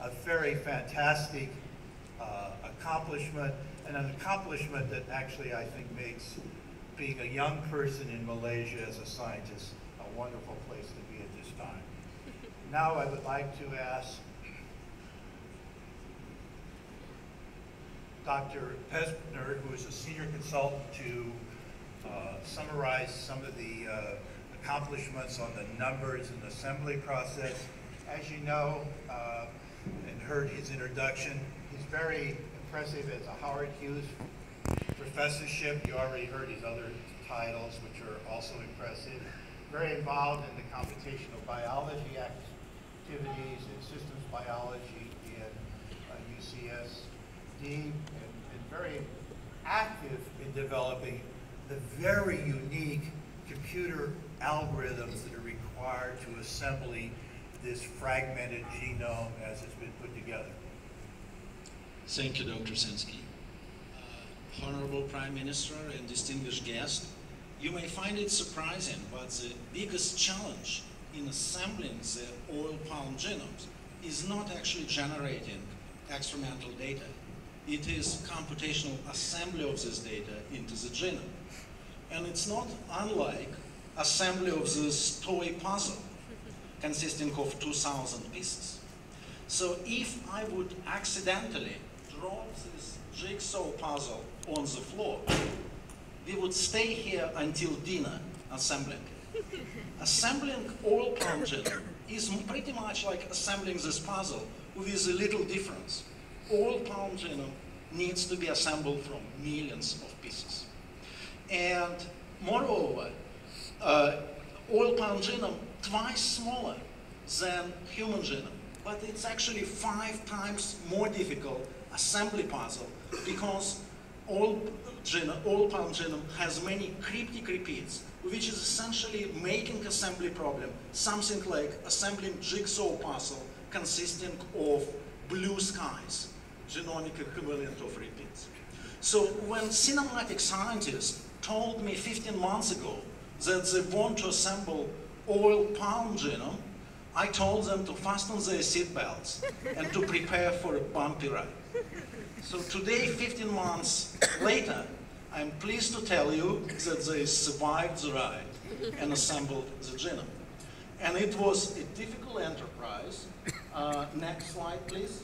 a very fantastic accomplishment, and an accomplishment that actually I think makes being a young person in Malaysia as a scientist a wonderful place to be at this time. Now I would like to ask Dr. Pevzner, who is a senior consultant, to summarize some of the accomplishments on the numbers and assembly process. As you know, and heard his introduction, he's very impressive as a Howard Hughes professorship. You already heard his other titles, which are also impressive. Very involved in the computational biology activities and systems biology in UCSD, and very active in developing the very unique computer algorithms that are required to assembly this fragmented genome as it's been put together. Thank you, Dr. Sensky. Honorable Prime Minister and distinguished guest, you may find it surprising, but the biggest challenge in assembling the oil palm genomes is not actually generating experimental data. It is computational assembly of this data into the genome. And it's not unlike assembly of this toy puzzle consisting of 2,000 pieces. So if I would accidentally drop this jigsaw puzzle on the floor, we would stay here until dinner assembling. Assembling oil palm genome is pretty much like assembling this puzzle with a little difference. Oil palm genome needs to be assembled from millions of pieces. And moreover, oil palm genome twice smaller than human genome, but it's actually 5 times more difficult assembly puzzle because oil palm genome has many cryptic repeats, which is essentially making assembly problem something like assembling jigsaw puzzle consisting of blue skies, genomic equivalent of repeats. So when Synamatix scientists told me 15 months ago that they want to assemble oil palm genome, I told them to fasten their seatbelts and to prepare for a bumpy ride. So today, 15 months later, I'm pleased to tell you that they survived the ride and assembled the genome. And it was a difficult enterprise. Next slide, please.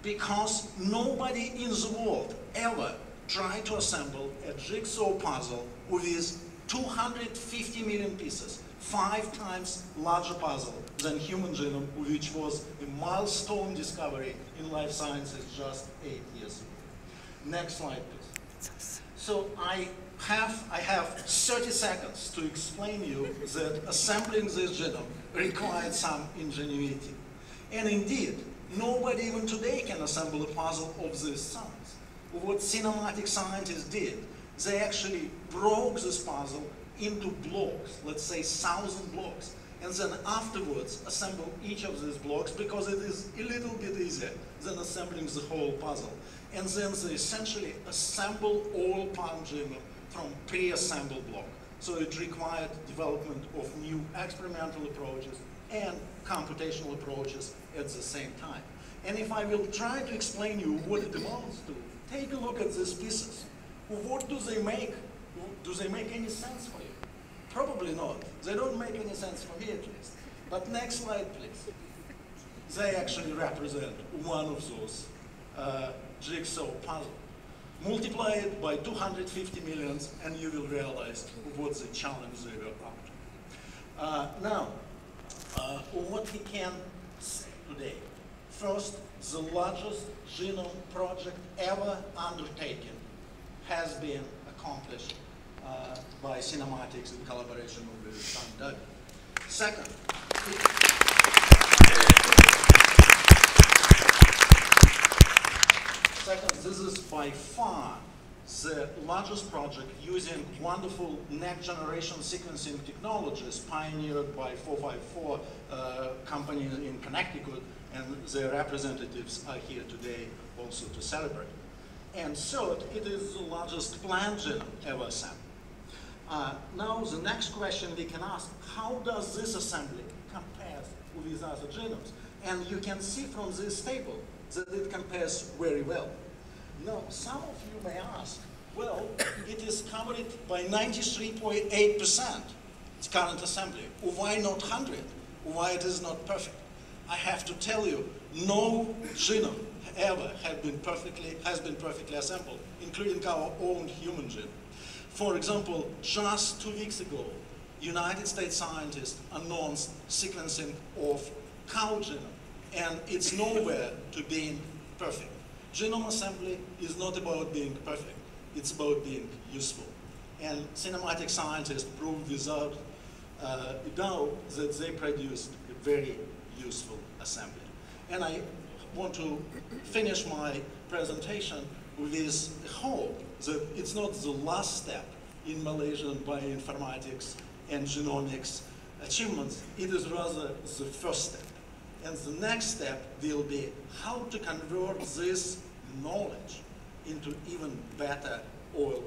Because nobody in the world ever tried to assemble a jigsaw puzzle with 250 million pieces, 5 times larger puzzle than human genome, which was a milestone discovery in life sciences just 8 years ago. Next slide, please. So I have 30 seconds to explain you that assembling this genome required some ingenuity. And indeed, nobody even today can assemble a puzzle of this size. What Synamatix scientists did, they actually broke this puzzle into blocks, let's say 1,000 blocks, and then afterwards assemble each of these blocks because it is a little bit easier than assembling the whole puzzle. And then they essentially assemble oil palm genome from pre-assembled block. So it required development of new experimental approaches and computational approaches at the same time. And if I will try to explain you what it amounts to, take a look at these pieces. What do they make? Do they make any sense for you? Probably not. They don't make any sense for me at least. But next slide, please. They actually represent one of those jigsaw puzzles. Multiply it by 250 million and you will realize what the challenge they were up to. Now, what we can say today. First, the largest genome project ever undertaken has been accomplished by Synamatix in collaboration with Sime Darby. Second, this is by far the largest project using wonderful next-generation sequencing technologies pioneered by 454 company in Connecticut, and their representatives are here today also to celebrate. And third, it is the largest plant genome ever assembled. Now the next question we can ask, how does this assembly compare with other genomes? And you can see from this table that it compares very well. Now, some of you may ask, well, it is covered by 93.8%, its current assembly. Why not 100? Why it is not perfect? I have to tell you, no genome ever has been perfectly assembled, including our own human genome. For example, just 2 weeks ago, United States scientists announced sequencing of cow genome, and it's nowhere to being perfect. Genome assembly is not about being perfect, it's about being useful. And Synamatix scientists proved without doubt that they produced a very useful assembly. And I want to finish my presentation with a hope that it's not the last step in Malaysian bioinformatics and genomics achievements. It is rather the first step. And the next step will be how to convert this knowledge into even better oil